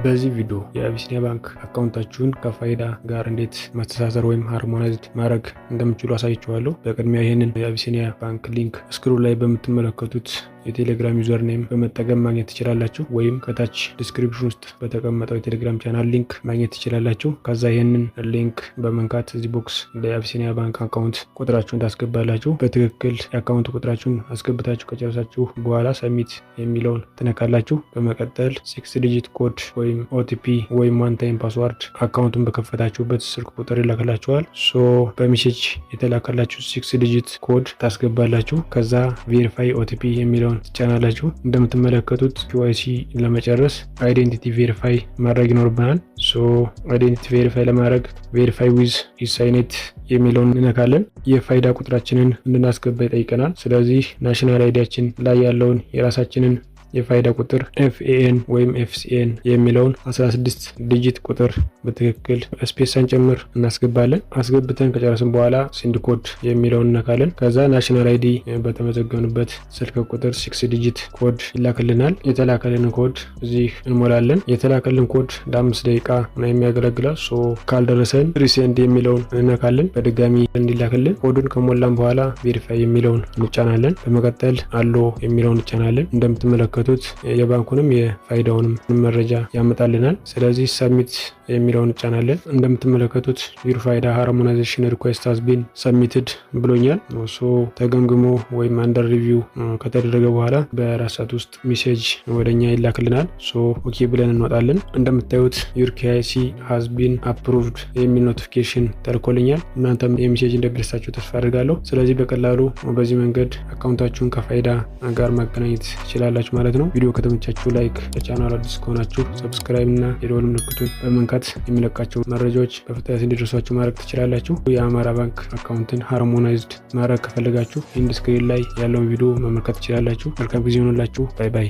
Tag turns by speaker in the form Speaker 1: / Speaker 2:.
Speaker 1: በዚህ ቪዲዮ የአቢሲኒያ ባንክ አካውንታችሁን ከፋይዳ ጋር እንዴት ማስተሳሰር ወይም ሃርሞናይዝድ ማድረግ እንደምችሉ አሳይችኋለሁ። በቅድሚያ ይህንን የአቢሲኒያ ባንክ ሊንክ ስክሪን ላይ በምትመለከቱት የቴሌግራም ዩዘር ኔም በመጠቀም ማግኘት ትችላላችሁ፣ ወይም ከታች ዲስክሪፕሽን ውስጥ በተቀመጠው የቴሌግራም ቻናል ሊንክ ማግኘት ትችላላችሁ። ከዛ ይህንን ሊንክ በመንካት እዚህ ቦክስ የአቢሲኒያ ባንክ አካውንት ቁጥራችሁን ታስገባላችሁ። በትክክል የአካውንት ቁጥራችሁን አስገብታችሁ ከጨረሳችሁ በኋላ ሰሚት የሚለውን ትነካላችሁ። በመቀጠል 6 ዲጂት ኮድ ወይም ኦቲፒ ወይም ዋን ታይም ፓስዋርድ አካውንቱን በከፈታችሁበት ስልክ ቁጥር ይላክላችኋል። በሜሴጅ የተላከላችሁ 6 ዲጂት ኮድ ታስገባላችሁ። ከዛ ቬሪፋይ ኦቲፒ የሚለውን ትጫናላችሁ። እንደምትመለከቱት KYC ለመጨረስ አይዴንቲቲ ቬሪፋይ ማድረግ ይኖርብናል። አይዴንቲቲ ቬሪፋይ ለማድረግ ቬሪፋይ ዊዝ ኢሳይኔት የሚለውን እንነካለን። የፋይዳ ቁጥራችንን እንድናስገባ ይጠይቀናል። ስለዚህ ናሽናል አይዲያችን ላይ ያለውን የራሳችንን የፋይዳ ቁጥር FAN ወይም FCN የሚለውን 16 ዲጂት ቁጥር በትክክል ስፔስ ሳንጨምር እናስገባለን። አስገብተን ከጨረስን በኋላ ሴንድ ኮድ የሚለውን እነካለን። ከዛ ናሽናል አይዲ በተመዘገኑበት ስልክ ቁጥር 6 ዲጂት ኮድ ይላክልናል። የተላከልን ኮድ እዚህ እንሞላለን። የተላከልን ኮድ ለ5 ደቂቃ ነው የሚያገለግለው። ካልደረሰን ሪሴንድ የሚለውን እንነካለን። በድጋሚ እንዲላክልን ኮዱን ከሞላን በኋላ ቬሪፋይ የሚለውን እንጫናለን። በመቀጠል አሎ የሚለውን እንጫናለን። እንደምትመለከቱት የባንኩንም የፋይዳውንም መረጃ ያመጣልናል። ስለዚህ ሰሚት የሚለውን እንጫናለን። እንደምትመለከቱት ዩር ፋይዳ ሃርሞናይዜሽን ሪኩዌስት ሃዝ ቢን ሰሚትድ ብሎኛል። ተገምግሞ ወይም አንደር ሪቪው ከተደረገ በኋላ በ4 ሰዓት ውስጥ ሜሴጅ ወደኛ ይላክልናል። ኦኬ ብለን እንወጣለን። እንደምታዩት ዩር KYC ሃዝ ቢን አፕሩቭድ የሚል ኖቲፊኬሽን ተልኮልኛል። እናንተም የሜሴጅ እንደደረሳችሁ ተስፋ አድርጋለሁ። ስለዚህ በቀላሉ በዚህ መንገድ አካውንታችሁን ከፋይዳ ጋር ማገናኘት ትችላላችሁ ማለት ነው። ቪዲዮ ከተመቻችሁ ላይክ፣ ለቻናሉ አዲስ ከሆናችሁ ሰብስክራይብ እና የደወል ምልክቱን በመንካት የሚለቃቸው መረጃዎች በፍጥነት እንዲደርሷችሁ ማድረግ ትችላላችሁ። የአማራ ባንክ አካውንትን ሃርሞናይዝድ ማድረግ ከፈለጋችሁ ኢንድ ስክሪን ላይ ያለውን ቪዲዮ መመልከት ትችላላችሁ። መልካም ጊዜ ይሁንላችሁ። ባይ ባይ።